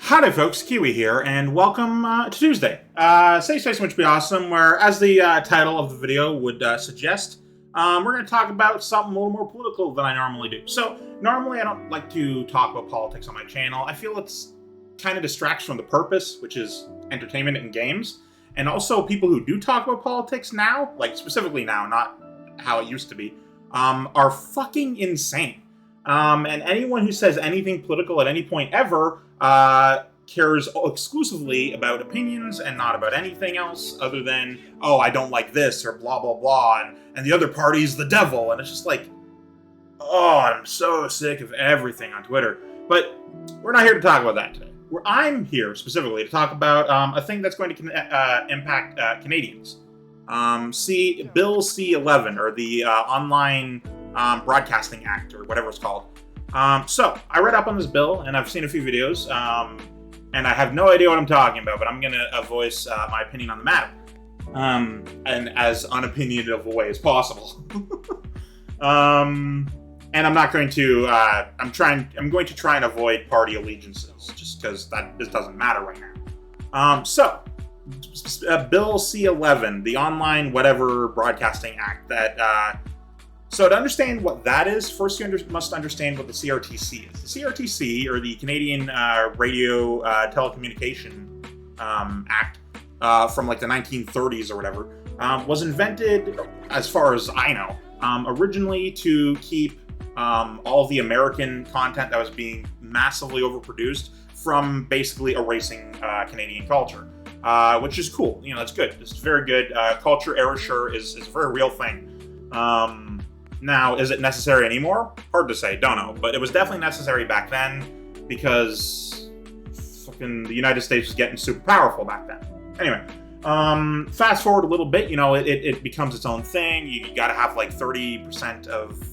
Howdy folks, Keywii here, and welcome to Tuesday. Say so much be awesome, where as the title of the video would suggest, we're going to talk about something a little more political than I normally do. So, normally I don't like to talk about politics on my channel. I feel it's kind of distracts from the purpose, which is entertainment and games. And also, people who do talk about politics now, like specifically now, not how it used to be, are fucking insane. And anyone who says anything political at any point ever cares exclusively about opinions and not about anything else other than, oh, I don't like this or blah, blah, blah, and the other party's the devil. And it's just like, oh, I'm so sick of everything on Twitter. But we're not here to talk about that today. I'm here specifically to talk about a thing that's going to impact Canadians. Bill C-11, or the Online Broadcasting Act, or whatever it's called. So, I read up on this bill, and I've seen a few videos, and I have no idea what I'm talking about, but I'm going to voice my opinion on the matter, and as unopinionative a way as possible. And I'm not going to, I'm going to try and avoid party allegiances, just because this doesn't matter right now. Bill C-11, the Online Whatever Broadcasting Act, that, so to understand what that is, first you must understand what the CRTC is. The CRTC, or the Canadian Radio Telecommunication Act, from like the 1930s or whatever, was invented, as far as I know, originally to keep all of the American content that was being massively overproduced from basically erasing Canadian culture, which is cool. You know, that's good. It's very good. Culture erasure is a very real thing. Now, is it necessary anymore? Hard to say, don't know. But it was definitely necessary back then because fucking the United States was getting super powerful back then. Anyway, fast forward a little bit, you know, it becomes its own thing. You gotta have like 30% of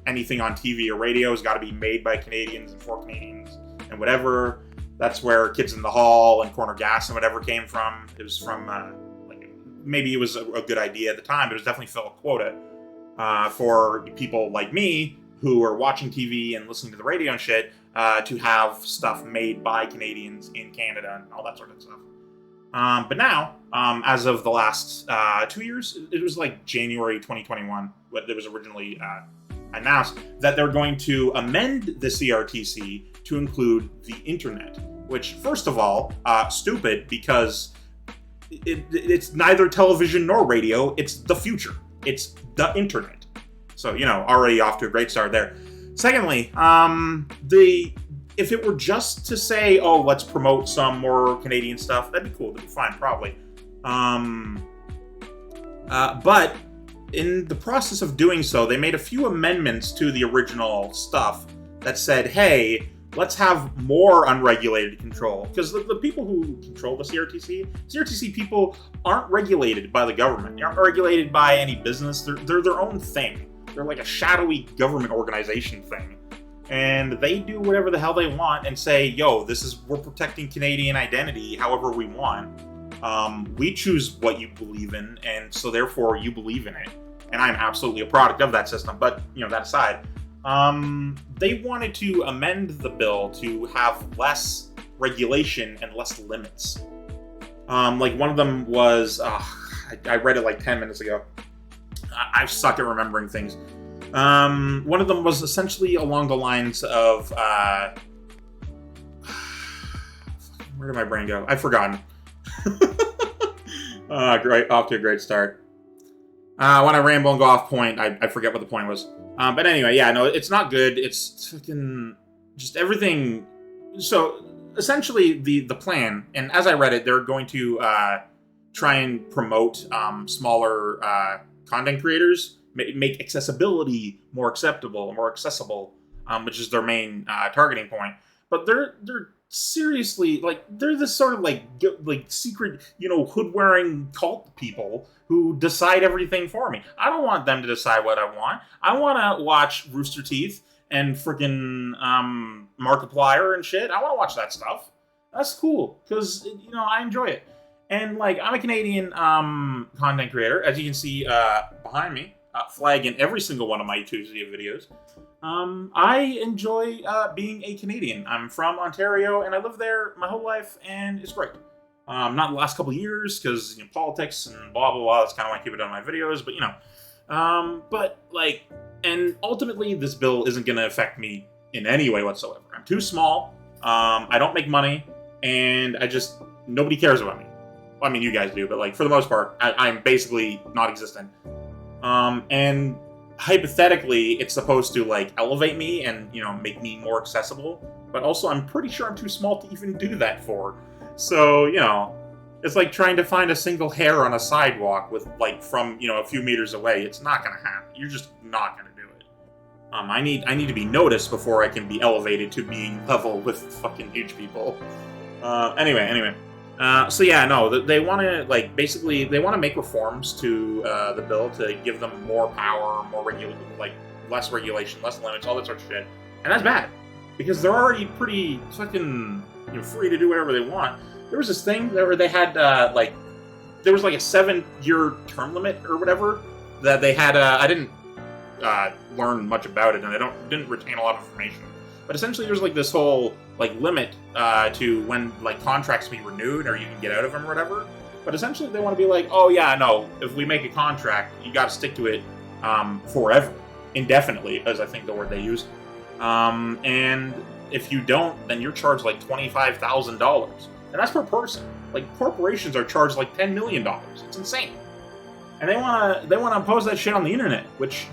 anything on TV or radio has got to be made by Canadians and for Canadians and whatever. That's where Kids in the Hall and Corner Gas and whatever came from. It was from, maybe it was a good idea at the time, but it was definitely fill a quota. For people like me who are watching TV and listening to the radio and shit, to have stuff made by Canadians in Canada and all that sort of stuff. But now, as of the last 2 years, it was like January 2021, when it was originally announced that they're going to amend the CRTC to include the internet, which, first of all, stupid because it's neither television nor radio, it's the future. It's the internet. So, you know, already off to a great start there. Secondly, if it were just to say, oh, let's promote some more Canadian stuff, that'd be cool. That'd be fine, probably. But in the process of doing so, they made a few amendments to the original stuff that said, hey, let's have more unregulated control. Because the people who control the CRTC people aren't regulated by the government. They aren't regulated by any business. They're their own thing. They're like a shadowy government organization thing. And they do whatever the hell they want and say, yo, we're protecting Canadian identity however we want. We choose what you believe in, and so therefore you believe in it. And I'm absolutely a product of that system, but, you know, that aside. They wanted to amend the bill to have less regulation and less limits. Like one of them was, I read it like 10 minutes ago. I suck at remembering things. One of them was essentially along the lines of, where did my brain go? I've forgotten. Great, off to a great start. When I ramble and go off point, I forget what the point was. But anyway, yeah, no, it's not good. It's fucking just everything. So essentially, the plan, and as I read it, they're going to try and promote smaller content creators, make accessibility more acceptable, more accessible, which is their main targeting point. But they're seriously, like, they're this sort of like secret, you know, hood-wearing cult people who decide everything for me. I don't want them to decide what I want. I want to watch Rooster Teeth and freaking Markiplier and shit. I want to watch that stuff. That's cool, because, you know, I enjoy it. And, like, I'm a Canadian content creator, as you can see behind me. flag in every single one of my Tuesday videos. I enjoy being a Canadian. I'm from Ontario, and I lived there my whole life, and it's great. Not the last couple of years, because politics and blah, blah, blah. That's kind of why I keep it on my videos, but, and ultimately, this bill isn't going to affect me in any way whatsoever. I'm too small, I don't make money, and nobody cares about me. Well, I mean, you guys do, but, for the most part, I'm basically non-existent. And hypothetically, it's supposed to, elevate me and, make me more accessible, but also I'm pretty sure I'm too small to even do that for. So, it's like trying to find a single hair on a sidewalk with, from, a few meters away. It's not gonna happen. You're just not gonna do it. I need to be noticed before I can be elevated to being level with fucking huge people. Anyway. So yeah, no, they want to, basically, they want to make reforms to the bill to give them more power, less regulation, less limits, all that sort of shit. And that's bad. Because they're already pretty fucking, free to do whatever they want. There was this thing where they had, there was a 7-year term limit or whatever that they had. I didn't learn much about it, and I didn't retain a lot of information. But essentially, there's this whole limit to when contracts be renewed or you can get out of them or whatever. But essentially, they want to be oh yeah, no, if we make a contract, you got to stick to it forever, indefinitely, as I think the word they use. And if you don't, then you're charged $25,000, and that's per person. Corporations are charged $10 million. It's insane. And they wanna impose that shit on the internet, which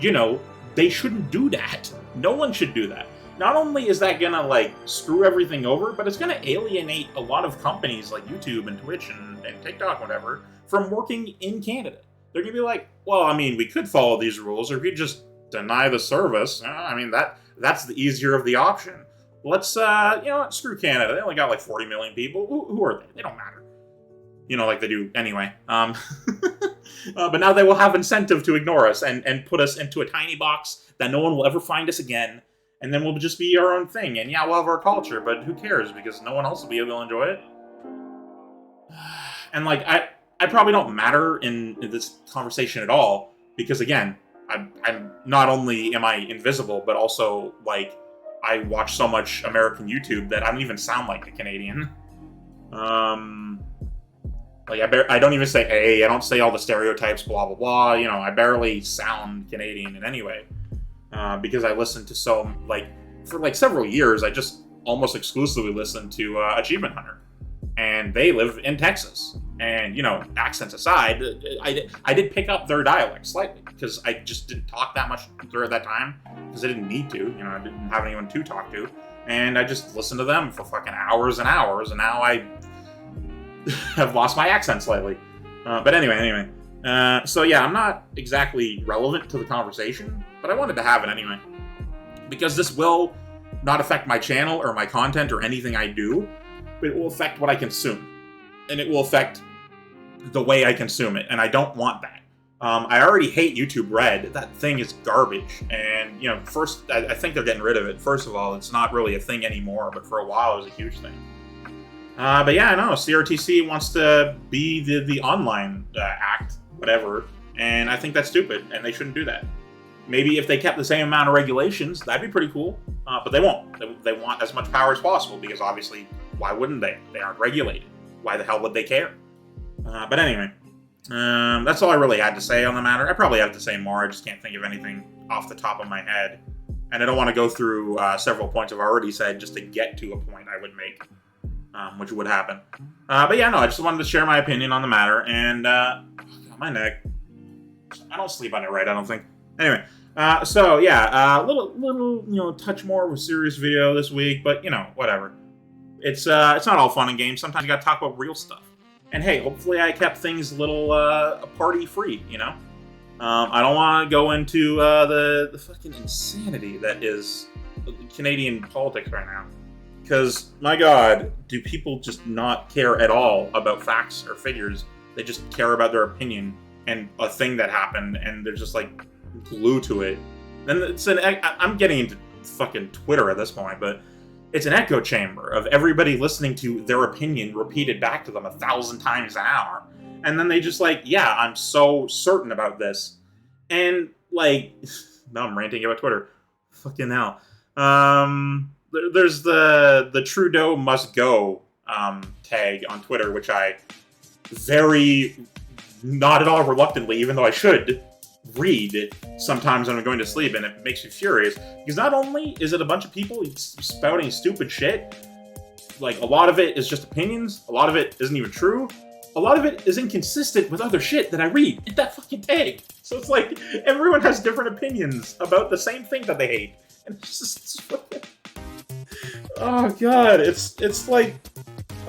they shouldn't do that. No one should do that. Not only is that gonna screw everything over, but it's gonna alienate a lot of companies like YouTube and Twitch and TikTok, whatever, from working in Canada. They're gonna be well, I mean, we could follow these rules, or we could just deny the service. I mean, that's the easier of the option. Let's screw Canada. They only got 40 million people. Who are they? They don't matter. Like they do anyway. But now they will have incentive to ignore us and put us into a tiny box that no one will ever find us again. And then we'll just be our own thing. And yeah, we'll have our culture, but who cares? Because no one else will be able to enjoy it. And I probably don't matter in this conversation at all. Because again, I'm not only am I invisible, but also I watch so much American YouTube that I don't even sound like a Canadian. I don't even say hey, I don't say all the stereotypes, blah, blah, blah. I barely sound Canadian in any way. Because I listened to for several years, I just almost exclusively listened to Achievement Hunter. And they live in Texas. And, accents aside, I did pick up their dialect slightly. Because I just didn't talk that much during that time. Because I didn't need to. I didn't have anyone to talk to. And I just listened to them for fucking hours and hours. And now I have lost my accent slightly. But anyway. So yeah, I'm not exactly relevant to the conversation, but I wanted to have it anyway. Because this will not affect my channel or my content or anything I do, but it will affect what I consume. And it will affect the way I consume it, and I don't want that. I already hate YouTube Red. That thing is garbage. And, first, I think they're getting rid of it. First of all, it's not really a thing anymore, but for a while it was a huge thing. But yeah, I know, CRTC wants to be the online act, whatever, and I think that's stupid, and they shouldn't do that. Maybe if they kept the same amount of regulations, that'd be pretty cool, but they won't. They want as much power as possible, because obviously, why wouldn't they? They aren't regulated. Why the hell would they care? But anyway, that's all I really had to say on the matter. I probably have to say more, I just can't think of anything off the top of my head, and I don't want to go through several points I've already said just to get to a point I would make. Which would happen. But yeah, no, I just wanted to share my opinion on the matter, and my neck. I don't sleep on it right, I don't think. Anyway, so yeah, little touch more of a serious video this week, but whatever. It's not all fun and games. Sometimes you gotta talk about real stuff. And hey, hopefully I kept things a little party free, I don't want to go into the fucking insanity that is Canadian politics right now. Because, my God, do people just not care at all about facts or figures? They just care about their opinion and a thing that happened, and they're just, glued to it. And I'm getting into fucking Twitter at this point, but it's an echo chamber of everybody listening to their opinion repeated back to them 1,000 times an hour. And then they just yeah, I'm so certain about this. And like, now I'm ranting about Twitter. Fucking hell. There's the Trudeau must go tag on Twitter, which I very, not at all reluctantly, even though I should, read sometimes when I'm going to sleep, and it makes me furious. Because not only is it a bunch of people spouting stupid shit, like, a lot of it is just opinions, a lot of it isn't even true, a lot of it is inconsistent with other shit that I read in that fucking tag. So it's like, everyone has different opinions about the same thing that they hate. And it's just oh god, it's like,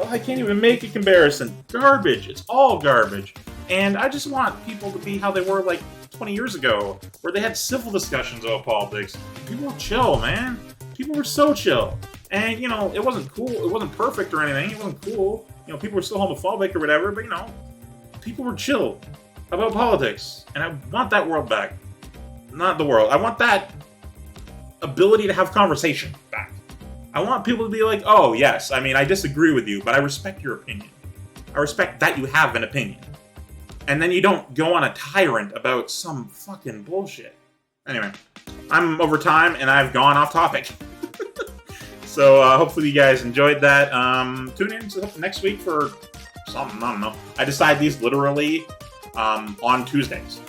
oh, I can't even make a comparison. Garbage. It's all garbage. And I just want people to be how they were like 20 years ago, where they had civil discussions about politics. People were chill, man. People were so chill. And, you know, it wasn't cool. It wasn't perfect or anything. It wasn't cool. You know, people were still homophobic or whatever, but, you know, people were chill about politics. And I want that world back. Not the world. I want that ability to have conversation back. I want people to be like, oh, yes, I mean, I disagree with you, but I respect your opinion. I respect that you have an opinion. And then you don't go on a tyrant about some fucking bullshit. Anyway, I'm over time, and I've gone off topic. So, hopefully you guys enjoyed that. Tune in next week for something, I don't know. I decide these literally on Tuesdays.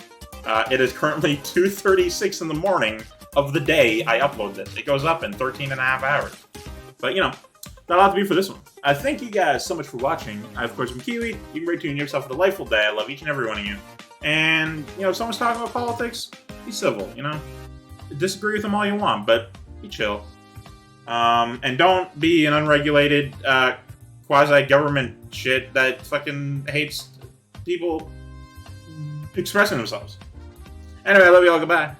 It is currently 2:36 in the morning of the day I upload this. It goes up in 13 and a half hours. But, you know, that'll have to be for this one. I thank you guys so much for watching. I, of course, am Keywii. You can rate tune yourself a delightful day. I love each and every one of you. And, you know, if someone's talking about politics, be civil, you know? Disagree with them all you want, but be chill. And don't be an unregulated, quasi-government shit that fucking hates people expressing themselves. Anyway, I love you all. Goodbye.